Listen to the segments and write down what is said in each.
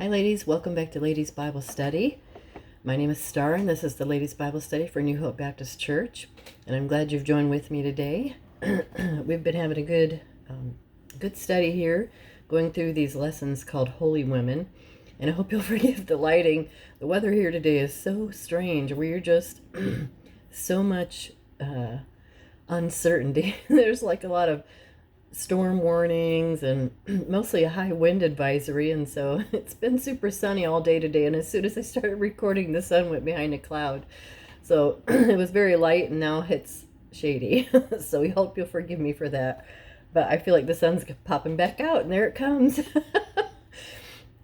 Hi, ladies. Welcome back to Ladies Bible Study. My name is Starr, and this is the Ladies Bible Study for New Hope Baptist Church. And I'm glad you've joined with me today. We've been having a good study here, going through these lessons called Holy Women. And I hope you'll forgive the lighting. The weather here today is so strange. We're just so much uncertainty. There's like a lot of storm warnings and mostly a high wind advisory, and so it's been super sunny all day today, and as soon as I started recording the sun went behind a cloud, so it was very light and now it's shady. So we hope you'll forgive me for that, but I feel like the sun's popping back out and there it comes.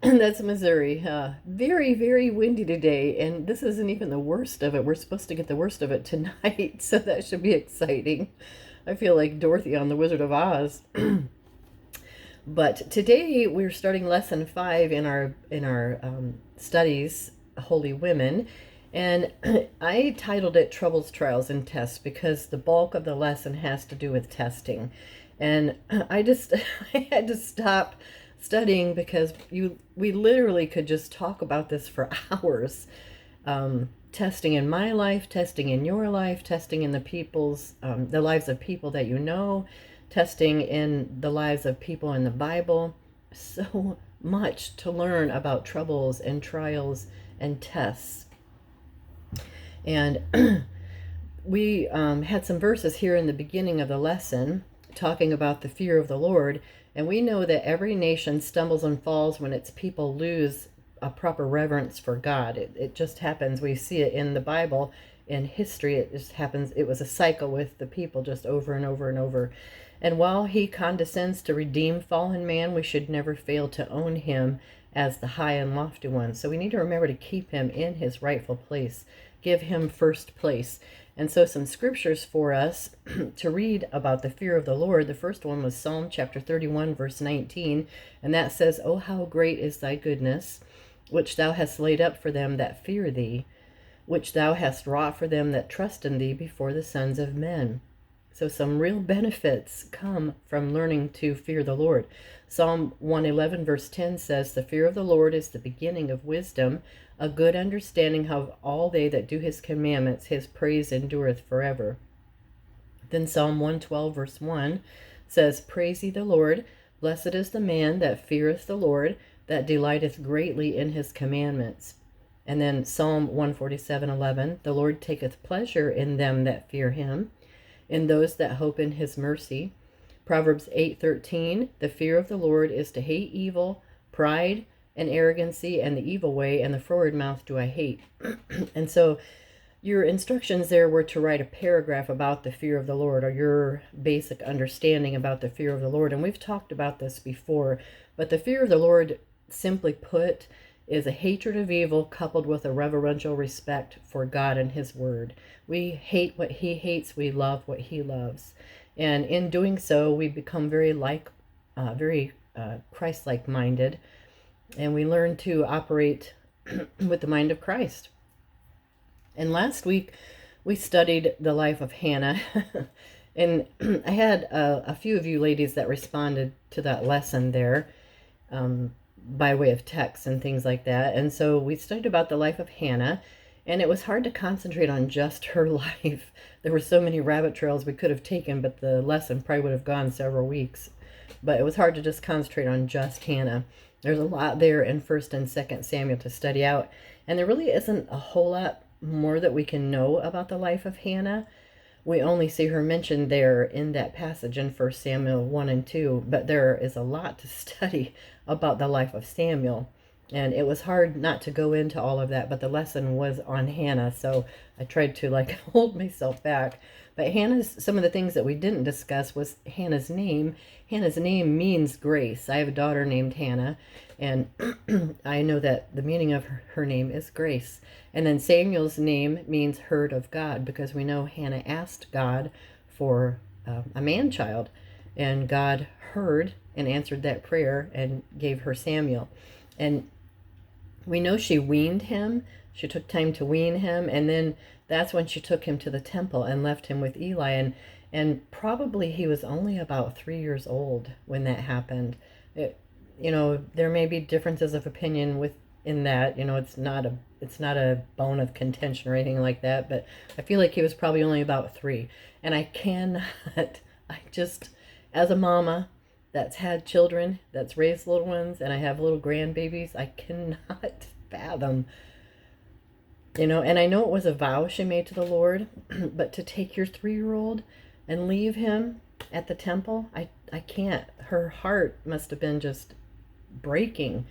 And that's Missouri. Very, very windy today, and this isn't even the worst of it. We're supposed to get the worst of it tonight, so that should be exciting. I feel like Dorothy on The Wizard of Oz. But today we're starting lesson 5 in our studies, Holy Women, and I titled it Troubles, Trials, and Tests because the bulk of the lesson has to do with testing. And I had to stop studying because we literally could just talk about this for hours. Testing in my life, testing in your life, testing in the lives of people that you know, testing in the lives of people in the Bible. So much to learn about troubles and trials and tests. And we had some verses here in the beginning of the lesson talking about the fear of the Lord. And we know that every nation stumbles and falls when its people lose a proper reverence for God. It just happens. We see it in the Bible, in history. It just happens. It was a cycle with the people just over and over and over. And while he condescends to redeem fallen man, we should never fail to own him as the high and lofty one. So we need to remember to keep him in his rightful place. Give him first place. And so some scriptures for us to read about the fear of the Lord. The first one was Psalm chapter 31, verse 19. And that says, "Oh, how great is thy goodness, which thou hast laid up for them that fear thee, which thou hast wrought for them that trust in thee before the sons of men." So some real benefits come from learning to fear the Lord. Psalm 111 verse 10 says, "The fear of the Lord is the beginning of wisdom, a good understanding of all they that do his commandments, his praise endureth forever." Then Psalm 112 verse 1 says, "Praise ye the Lord, blessed is the man that feareth the Lord, that delighteth greatly in his commandments." And then Psalm 147:11, "The Lord taketh pleasure in them that fear him, in those that hope in his mercy." Proverbs 8:13, "The fear of the Lord is to hate evil, pride and arrogancy, and the evil way, and the froward mouth do I hate." And so your instructions there were to write a paragraph about the fear of the Lord, or your basic understanding about the fear of the Lord. And we've talked about this before, but the fear of the Lord, simply put, is a hatred of evil coupled with a reverential respect for God and his word. We hate what he hates, we love what he loves. And in doing so, we become very Christ-like minded, and we learn to operate with the mind of Christ. And last week, we studied the life of Hannah. And I had a few of you ladies that responded to that lesson there by way of text and things like that. And so we studied about the life of Hannah, and it was hard to concentrate on just her life. There were so many rabbit trails we could have taken, but the lesson probably would have gone several weeks. But it was hard to just concentrate on just Hannah. There's a lot there in 1st and 2nd Samuel to study out. And there really isn't a whole lot more that we can know about the life of Hannah. We only see her mentioned there in that passage in 1 Samuel 1 and 2, but there is a lot to study about the life of Samuel. And it was hard not to go into all of that, but the lesson was on Hannah, so I tried to hold myself back. But some of the things that we didn't discuss was Hannah's name. Hannah's name means grace. I have a daughter named Hannah, and I know that the meaning of her name is grace. And then Samuel's name means heard of God, because we know Hannah asked God for a man-child, and God heard and answered that prayer and gave her Samuel. And we know she weaned him. She took time to wean him, and then that's when she took him to the temple and left him with Eli. And probably he was only about 3 years old when that happened. there may be differences of opinion in that. It's not a bone of contention or anything like that, but I feel like he was probably only about 3. And I cannot, I just, as a mama that's had children, that's raised little ones, and I have little grandbabies, I cannot fathom, and I know it was a vow she made to the Lord, but to take your 3-year-old and leave him at the temple, I can't. Her heart must have been just breaking.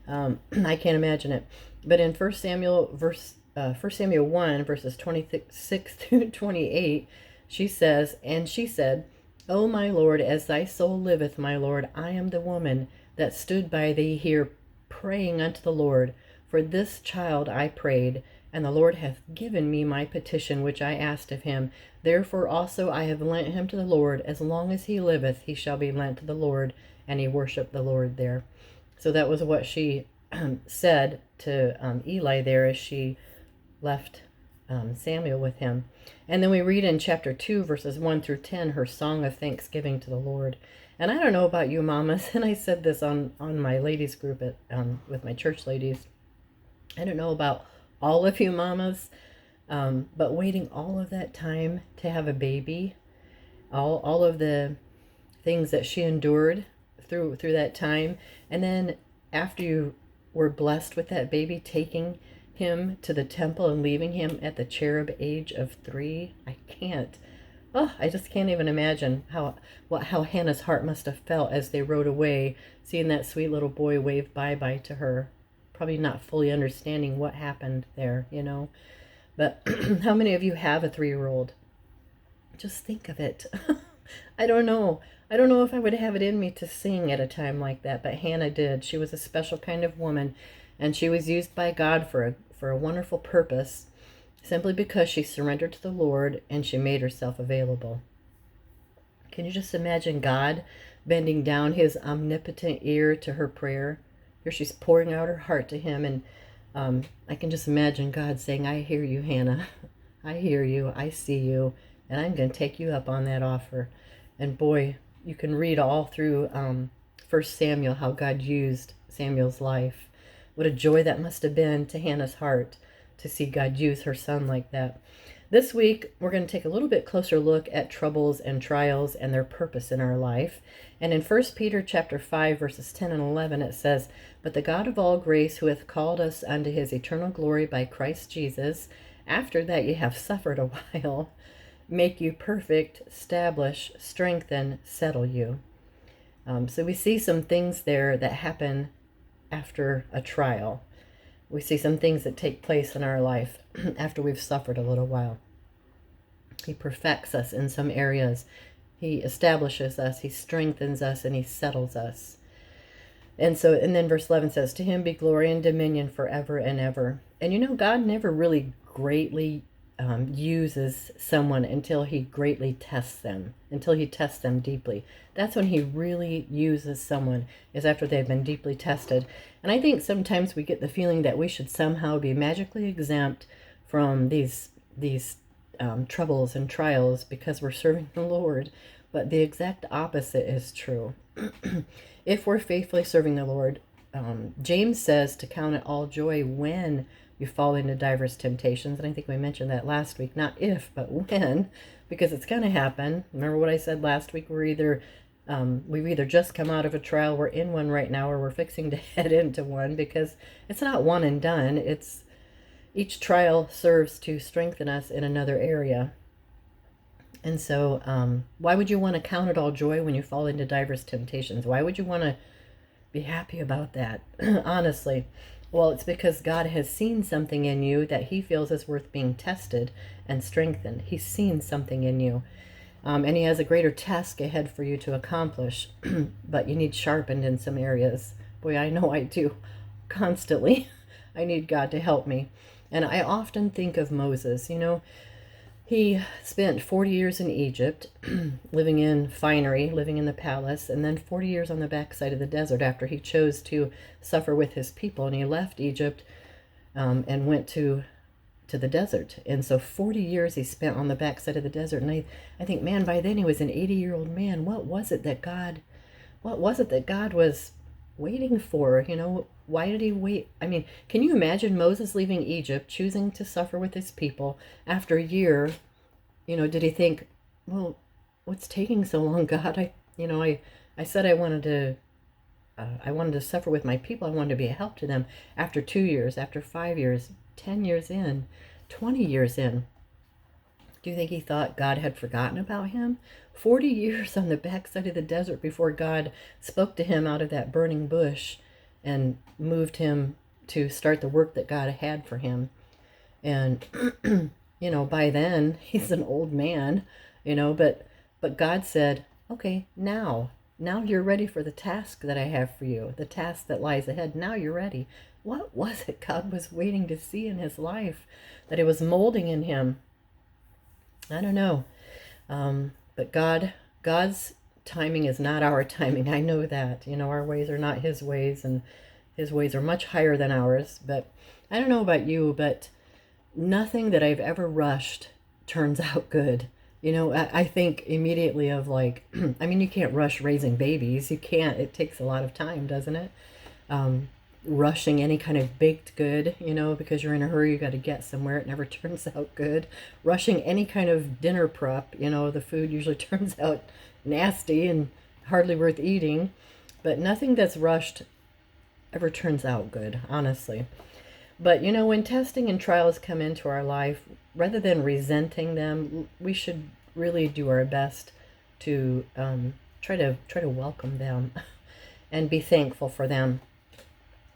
I can't imagine it. But in 1 Samuel 1, verses 26 through 28, she says, "And she said, O my Lord, as thy soul liveth, my Lord, I am the woman that stood by thee here praying unto the Lord. For this child I prayed, and the Lord hath given me my petition which I asked of him. Therefore also I have lent him to the Lord. As long as he liveth, he shall be lent to the Lord." And he worshiped the Lord there. So that was what she said to Eli there as she left Samuel with him. And then we read in chapter 2, verses 1 through 10, her song of thanksgiving to the Lord. And I don't know about you mamas, and I said this on my ladies group with my church ladies. I don't know about all of you mamas, but waiting all of that time to have a baby, all of the things that she endured through that time, and then after you were blessed with that baby, taking him to the temple and leaving him at the cherub age of 3, I just can't even imagine how Hannah's heart must have felt as they rode away, seeing that sweet little boy wave bye-bye to her, probably not fully understanding what happened there, But how many of you have a 3-year-old? Just think of it. I don't know. I don't know if I would have it in me to sing at a time like that, but Hannah did. She was a special kind of woman, and she was used by God for a wonderful purpose, simply because she surrendered to the Lord and she made herself available. Can you just imagine God bending down his omnipotent ear to her prayer? Here she's pouring out her heart to him, and I can just imagine God saying, "I hear you, Hannah. I hear you. I see you, and I'm going to take you up on that offer." And boy, you can read all through 1 Samuel how God used Samuel's life. What a joy that must have been to Hannah's heart to see God use her son like that. This week, we're going to take a little bit closer look at troubles and trials and their purpose in our life. And in 1 Peter chapter 5, verses 10 and 11, it says, "But the God of all grace, who hath called us unto his eternal glory by Christ Jesus, after that ye have suffered a while, make you perfect, establish, strengthen, settle you." So we see some things there that happen after a trial. We see some things that take place in our life after we've suffered a little while. He perfects us in some areas. He establishes us, he strengthens us, and he settles us. And then verse 11 says, "To him be glory and dominion forever and ever." And God never really greatly uses someone until he greatly tests them, until he tests them deeply. That's when he really uses someone, is after they've been deeply tested. And I think sometimes we get the feeling that we should somehow be magically exempt from these troubles and trials because we're serving the Lord. But the exact opposite is true. If we're faithfully serving the Lord, James says to count it all joy when you fall into diverse temptations. And I think we mentioned that last week. Not if, but when, because it's going to happen. Remember what I said last week? We've either just come out of a trial, we're in one right now, or we're fixing to head into one, because it's not one and done. Each trial serves to strengthen us in another area. And so why would you want to count it all joy when you fall into diverse temptations? Why would you want to be happy about that? Honestly. Well, it's because God has seen something in you that he feels is worth being tested and strengthened. He's seen something in you. And he has a greater task ahead for you to accomplish. But you need sharpened in some areas. Boy, I know I do. Constantly. I need God to help me. And I often think of Moses. He spent 40 years in Egypt, living in finery, living in the palace, and then 40 years on the backside of the desert after he chose to suffer with his people. And he left Egypt and went to the desert. And so 40 years he spent on the backside of the desert. And I think, man, by then he was an 80-year-old man. What was it that God was waiting for? Why did he wait? I mean, can you imagine Moses leaving Egypt, choosing to suffer with his people after a year? Did he think, well, what's taking so long, God? I said I wanted to suffer with my people. I wanted to be a help to them. After 2 years, after 5 years, 10 years in, 20 years in, do you think he thought God had forgotten about him? 40 years on the backside of the desert before God spoke to him out of that burning bush and moved him to start the work that God had for him. And, by then he's an old man, but God said, okay, now you're ready for the task that I have for you, the task that lies ahead. Now you're ready. What was it God was waiting to see in his life that it was molding in him? I don't know. But God's timing is not our timing. I know that. Our ways are not his ways, and his ways are much higher than ours. But I don't know about you, but nothing that I've ever rushed turns out good. I think immediately of like, I mean, you can't rush raising babies. You can't. It takes a lot of time, doesn't it? Um, Rushing any kind of baked good, because you're in a hurry, you got to get somewhere. It never turns out good. Rushing any kind of dinner prep, the food usually turns out nasty and hardly worth eating. But nothing that's rushed ever turns out good, honestly. But when testing and trials come into our life, rather than resenting them, we should really do our best to try to welcome them and be thankful for them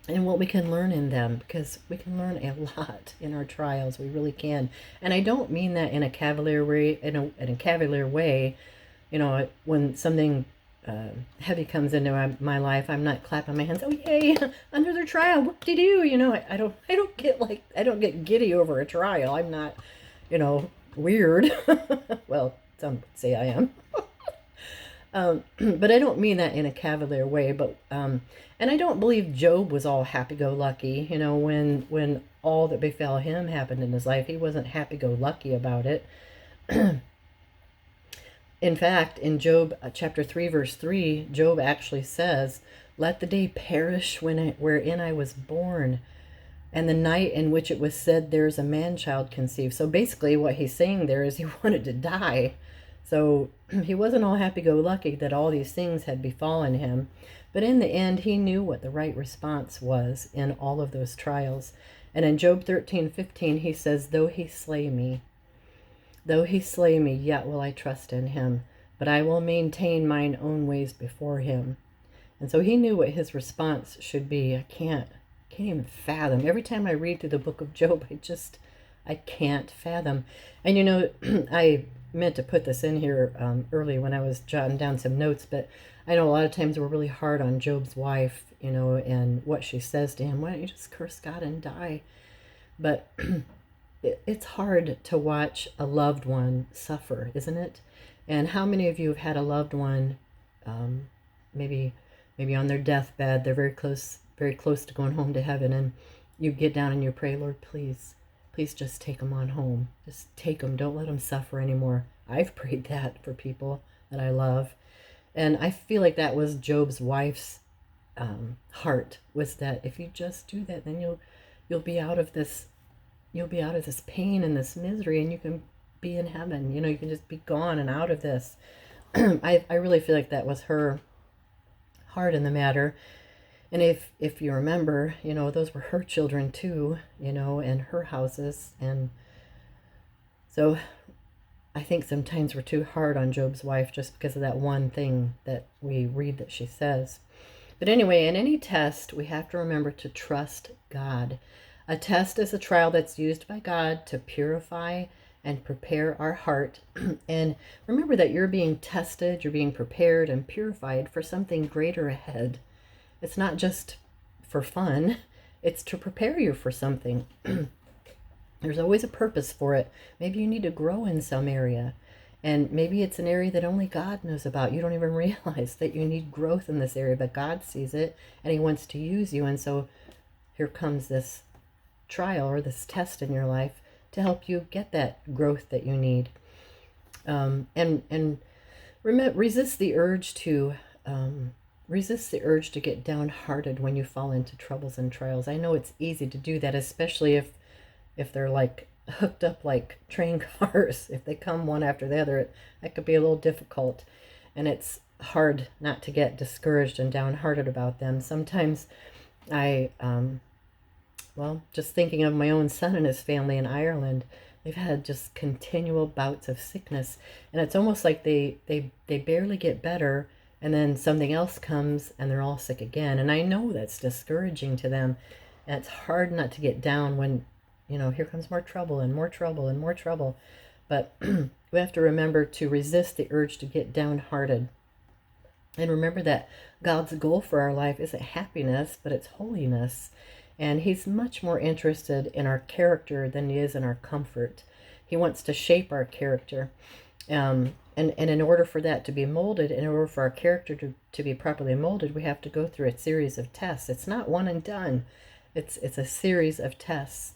and what we can learn in them, because we can learn a lot in our trials. We really can. And I don't mean that in a cavalier way. In a cavalier way, when something heavy comes into my life, I'm not clapping my hands. Oh yay! Another trial. What do you do? I don't get giddy over a trial. I'm not, weird. Well, some would say I am. But I don't mean that in a cavalier way. But and I don't believe Job was all happy-go-lucky. When all that befell him happened in his life, he wasn't happy-go-lucky about it. In fact, in Job chapter 3, verse 3, Job actually says, "Let the day perish wherein I was born, and the night in which it was said, there is a man-child conceived." So basically what he's saying there is he wanted to die. So he wasn't all happy-go-lucky that all these things had befallen him. But in the end, he knew what the right response was in all of those trials. And in Job 13:15, he says, though he slay me, yet will I trust in him, but I will maintain mine own ways before him. And so he knew what his response should be. I can't even fathom. Every time I read through the book of Job, I can't fathom. And I meant to put this in here early when I was jotting down some notes, but I know a lot of times we're really hard on Job's wife, and what she says to him. Why don't you just curse God and die? But it's hard to watch a loved one suffer, isn't it? And how many of you have had a loved one, maybe on their deathbed, they're very close to going home to heaven, and you get down and you pray, Lord, please just take them on home. Just take them. Don't let them suffer anymore. I've prayed that for people that I love. And I feel like that was Job's wife's heart, was that if you just do that, then you'll be out of this pain and this misery, and you can be in heaven. You can just be gone and out of this. I really feel like that was her heart in the matter. And if you remember, those were her children too, and her houses. And so I think sometimes we're too hard on Job's wife just because of that one thing that we read that she says. But anyway, in any test, we have to remember to trust God. A test is a trial that's used by God to purify and prepare our heart. And remember that you're being tested, you're being prepared and purified for something greater ahead. It's not just for fun, it's to prepare you for something. There's always a purpose for it. Maybe you need to grow in some area, and maybe it's an area that only God knows about. You don't even realize that you need growth in this area, but God sees it and he wants to use you. And so here comes this trial or this test in your life to help you get that growth that you need. And resist the urge to Resist the urge to get downhearted when you fall into troubles and trials. I know it's easy to do that, especially if they're like hooked up like train cars. If they come one after the other, that could be a little difficult. And it's hard not to get discouraged and downhearted about them. Sometimes I, well, just thinking of my own son and his family in Ireland, they've had just continual bouts of sickness. And it's almost like they barely get better, and then something else comes and they're all sick again. And I know that's discouraging to them. And it's hard not to get down when, here comes more trouble and more trouble and more trouble. But we have to remember to resist the urge to get downhearted. And remember that God's goal for our life isn't happiness, but it's holiness. And He's much more interested in our character than He is in our comfort. He wants to shape our character. And in order for that to be molded, in order for our character to be properly molded, we have to go through a series of tests. It's not one and done. It's a series of tests.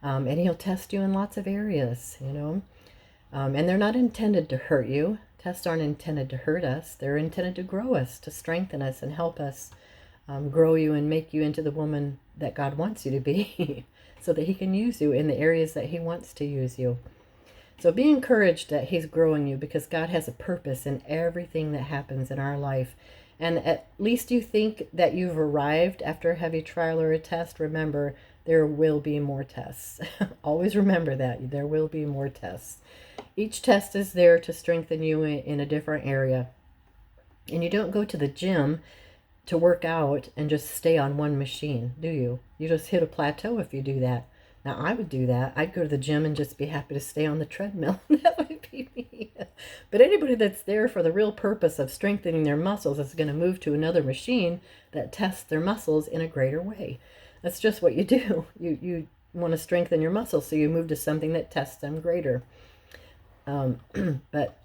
And He'll test you in lots of areas, and they're not intended to hurt you. Tests aren't intended to hurt us. They're intended to grow us, to strengthen us, and help us grow you and make you into the woman that God wants you to be so that He can use you in the areas that He wants to use you. So be encouraged that He's growing you, because God has a purpose in everything that happens in our life. And at least you think that you've arrived after a heavy trial or a test. Remember, there will be more tests. Always remember that. There will be more tests. Each test is there to strengthen you in a different area. And you don't go to the gym to work out and just stay on one machine, do you? You just hit a plateau if you do that. Now, I would do that. I'd go to the gym and just be happy to stay on the treadmill. That would be me. But anybody that's there for the real purpose of strengthening their muscles is going to move to another machine that tests their muscles in a greater way. That's just what you do. You want to strengthen your muscles, so you move to something that tests them greater. But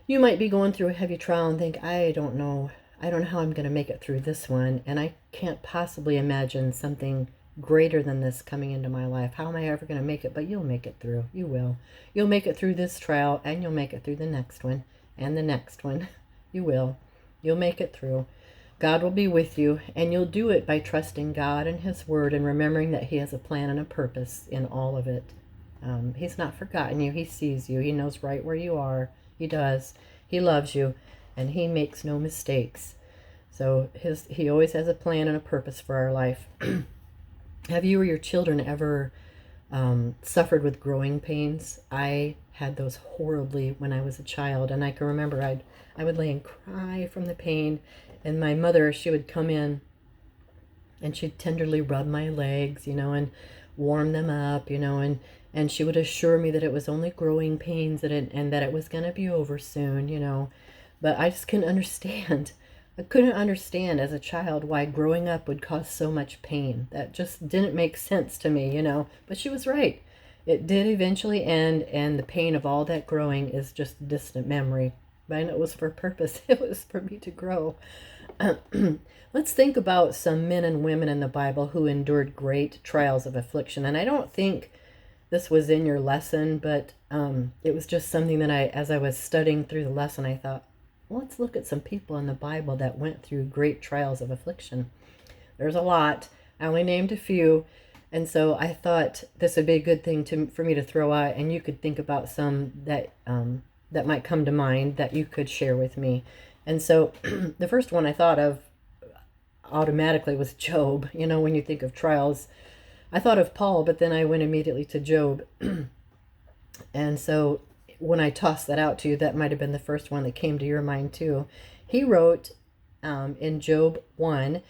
you might be going through a heavy trial and think, I don't know how I'm going to make it through this one, and I can't possibly imagine something greater than this coming into my life. How am I ever going to make it? But you'll make it through. You will. You'll make it through this trial, and you'll make it through the next one, and the next one. You will. You'll make it through. God will be with you, and you'll do it by trusting God and His Word and remembering that He has a plan and a purpose in all of it. He's not forgotten you. He sees you. He knows right where you are. He does. He loves you, and He makes no mistakes. So He always has a plan and a purpose for our life. Have you or your children ever suffered with growing pains? I had those horribly when I was a child, and I can remember I would lay and cry from the pain, and my mother, she would come in and she'd tenderly rub my legs, and warm them up, and she would assure me that it was only growing pains and that it was going to be over soon, but I just couldn't understand. I couldn't understand as a child why growing up would cause so much pain. That just didn't make sense to me, But she was right. It did eventually end, and the pain of all that growing is just a distant memory. But I know it was for a purpose. It was for me to grow. Let's think about some men and women in the Bible who endured great trials of affliction. And I don't think this was in your lesson, but it was just something that as I was studying through the lesson, I thought, let's look at some people in the Bible that went through great trials of affliction. There's a lot. I only named a few. And so I thought this would be a good thing for me to throw out, and you could think about some that might come to mind that you could share with me. And so the first one I thought of automatically was Job. When you think of trials, I thought of Paul, but then I went immediately to Job. And so when I tossed that out to you, that might have been the first one that came to your mind too. He wrote in Job 1,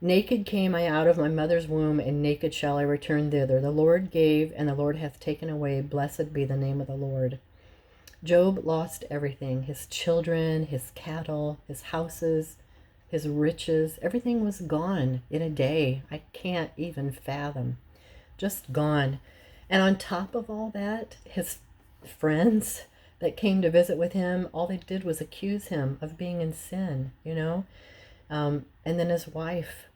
"Naked came I out of my mother's womb, and naked shall I return thither. The Lord gave, and the Lord hath taken away. Blessed be the name of the Lord." Job lost everything: his children, his cattle, his houses, his riches. Everything was gone in a day. I can't even fathom. Just gone. And on top of all that, his friends that came to visit with him, all they did was accuse him of being in sin, and then his wife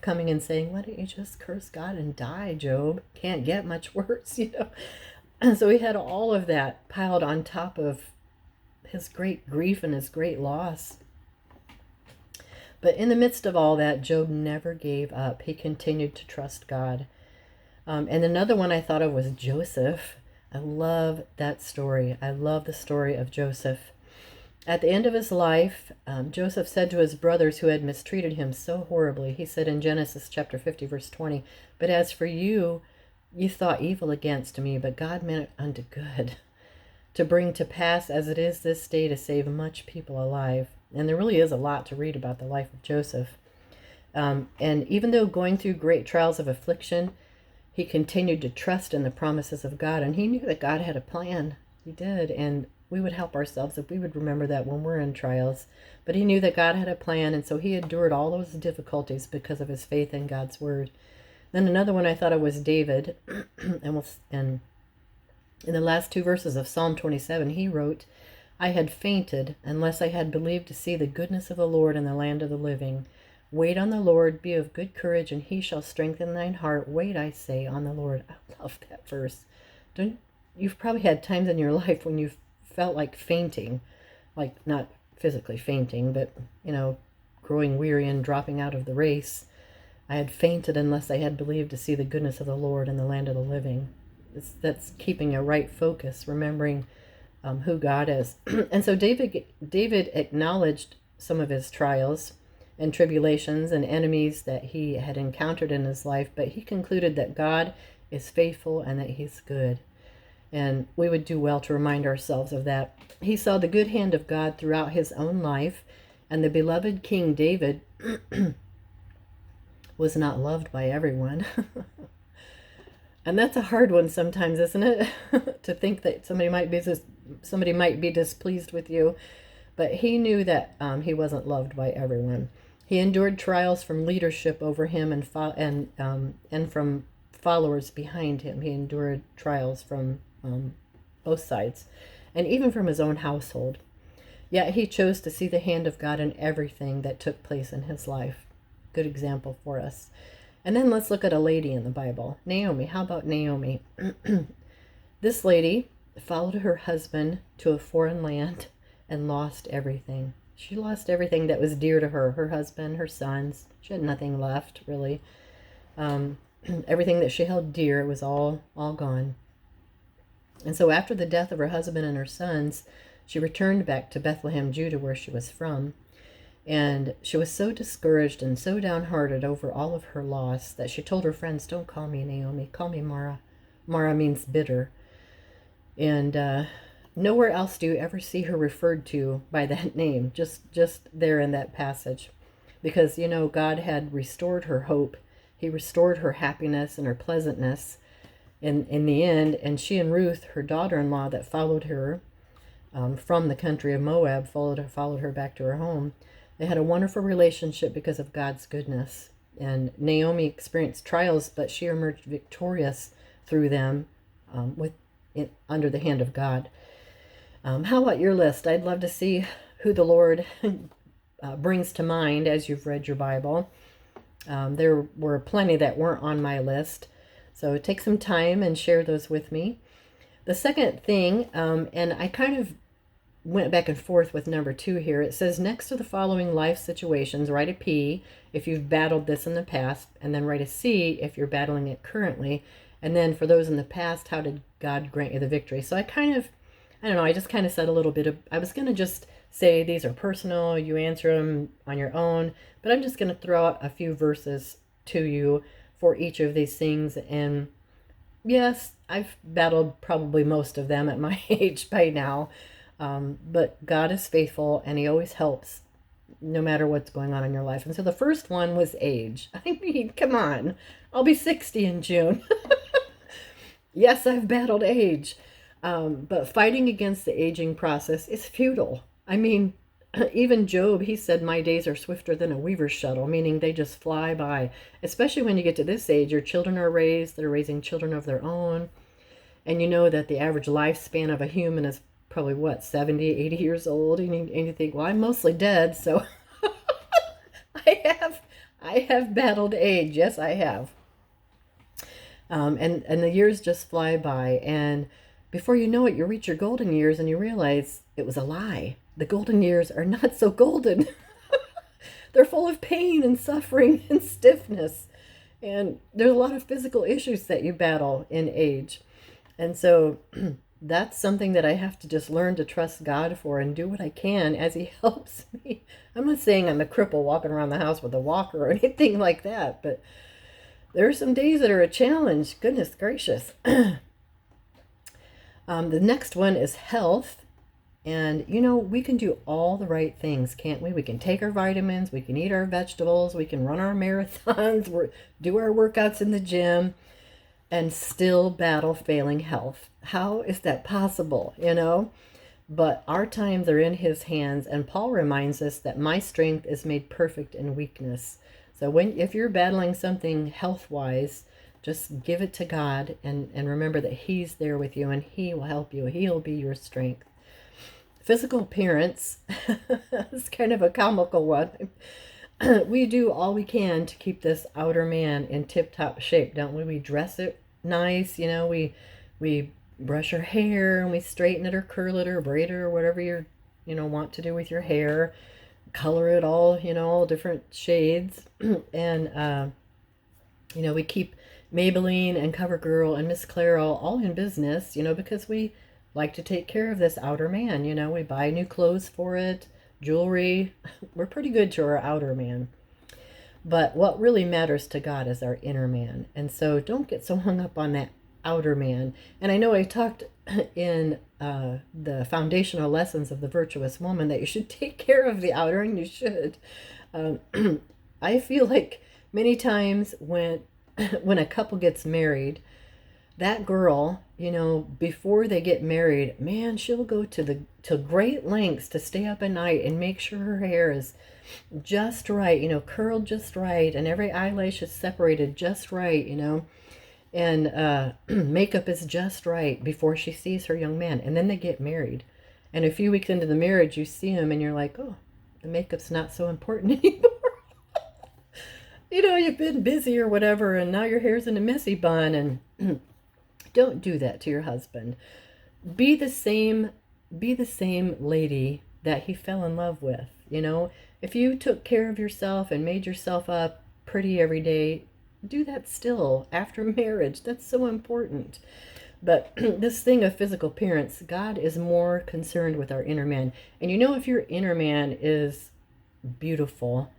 coming and saying, "Why don't you just curse God and die, Job? Can't get much worse," And so he had all of that piled on top of his great grief and his great loss. But in the midst of all that, Job never gave up. He continued to trust God. And another one I thought of was Joseph. I love that story. I love the story of Joseph. At the end of his life, Joseph said to his brothers who had mistreated him so horribly, he said in Genesis chapter 50, verse 20, "But as for you, you thought evil against me, but God meant it unto good, to bring to pass as it is this day to save much people alive." And there really is a lot to read about the life of Joseph. And even though going through great trials of affliction, he continued to trust in the promises of God, and he knew that God had a plan. He did, and we would help ourselves if we would remember that when we're in trials. But he knew that God had a plan, and so he endured all those difficulties because of his faith in God's word. Then another one I thought of was David, and in the last two verses of Psalm 27, he wrote, "I had fainted unless I had believed to see the goodness of the Lord in the land of the living. Wait on the Lord, be of good courage, and he shall strengthen thine heart. Wait, I say, on the Lord." I love that verse. You've probably had times in your life when you've felt like fainting, like not physically fainting, but, growing weary and dropping out of the race. I had fainted unless I had believed to see the goodness of the Lord in the land of the living. That's keeping a right focus, remembering who God is. And so David acknowledged some of his trials and tribulations and enemies that he had encountered in his life, but he concluded that God is faithful and that he's good. And we would do well to remind ourselves of that. He saw the good hand of God throughout his own life, and the beloved King David was not loved by everyone. And that's a hard one sometimes, isn't it? To think that somebody might be displeased with you. But he knew that he wasn't loved by everyone. He endured trials from leadership over him and from followers behind him. He endured trials from both sides, and even from his own household. Yet he chose to see the hand of God in everything that took place in his life. Good example for us. And then let's look at a lady in the Bible, Naomi. How about Naomi? This lady followed her husband to a foreign land and lost everything. She lost everything that was dear to her husband, her sons. She had nothing left, really. Everything that she held dear was all gone. And so after the death of her husband and her sons, she returned back to Bethlehem, Judah, where she was from. And she was so discouraged and so downhearted over all of her loss that she told her friends, "Don't call me Naomi, call me Mara." Mara means bitter. And nowhere else do you ever see her referred to by that name, just there in that passage. Because, God had restored her hope. He restored her happiness and her pleasantness in the end. And she and Ruth, her daughter-in-law that followed her from the country of Moab, followed her back to her home. They had a wonderful relationship because of God's goodness. And Naomi experienced trials, but she emerged victorious through them under the hand of God. How about your list? I'd love to see who the Lord brings to mind as you've read your Bible. There were plenty that weren't on my list. So take some time and share those with me. The second thing, and I kind of went back and forth with number 2 here. It says, next to the following life situations, write a P if you've battled this in the past, and then write a C if you're battling it currently. And then for those in the past, how did God grant you the victory? So I just kind of said a little bit of, I was going to just say these are personal, you answer them on your own, but I'm just going to throw out a few verses to you for each of these things. And yes, I've battled probably most of them at my age by now. But God is faithful, and he always helps no matter what's going on in your life. And so the first one was age. I mean, come on. I'll be 60 in June. Yes, I've battled age. But fighting against the aging process is futile. I mean, even Job, he said, "My days are swifter than a weaver's shuttle," meaning they just fly by. Especially when you get to this age, your children are raised, they're raising children of their own. And you know that the average lifespan of a human is probably 70, 80 years old, and you think, well, I'm mostly dead, so I have battled age. Yes, I have. And the years just fly by, and before you know it, you reach your golden years and you realize it was a lie. The golden years are not so golden. they're full of pain and suffering and stiffness. And there's a lot of physical issues that you battle in age. And so that's something that I have to just learn to trust God for and do what I can as He helps me. I'm not saying I'm a cripple walking around the house with a walker or anything like that, but there are some days that are a challenge. Goodness gracious. The next one is health. And, we can do all the right things, can't we? We can take our vitamins, we can eat our vegetables, we can run our marathons, do our workouts in the gym, and still battle failing health. How is that possible, But our times are in His hands, and Paul reminds us that my strength is made perfect in weakness. So if you're battling something health-wise, just give it to God and remember that He's there with you and He will help you. He'll be your strength. Physical appearance is kind of a comical one. We do all we can to keep this outer man in tip-top shape, don't we? We dress it nice, we brush our hair and we straighten it or curl it or braid it or whatever you want to do with your hair. Color it all, all different shades. And we keep Maybelline and CoverGirl and Miss Clairol all in business, because we like to take care of this outer man. We buy new clothes for it, jewelry. We're pretty good to our outer man. But what really matters to God is our inner man. And so don't get so hung up on that outer man. And I know I talked in the foundational lessons of the virtuous woman that you should take care of the outer, and you should. I feel like many times when a couple gets married, that girl, before they get married, man, she'll go to great lengths to stay up at night and make sure her hair is just right, curled just right, and every eyelash is separated just right, and makeup is just right before she sees her young man. And then they get married. And a few weeks into the marriage, you see him and you're like, oh, the makeup's not so important anymore. You've been busy or whatever, and now your hair's in a messy bun. And don't do that to your husband. Be the same lady that he fell in love with. If you took care of yourself and made yourself up pretty every day, do that still after marriage. That's so important. But this thing of physical appearance, God is more concerned with our inner man. And if your inner man is beautiful,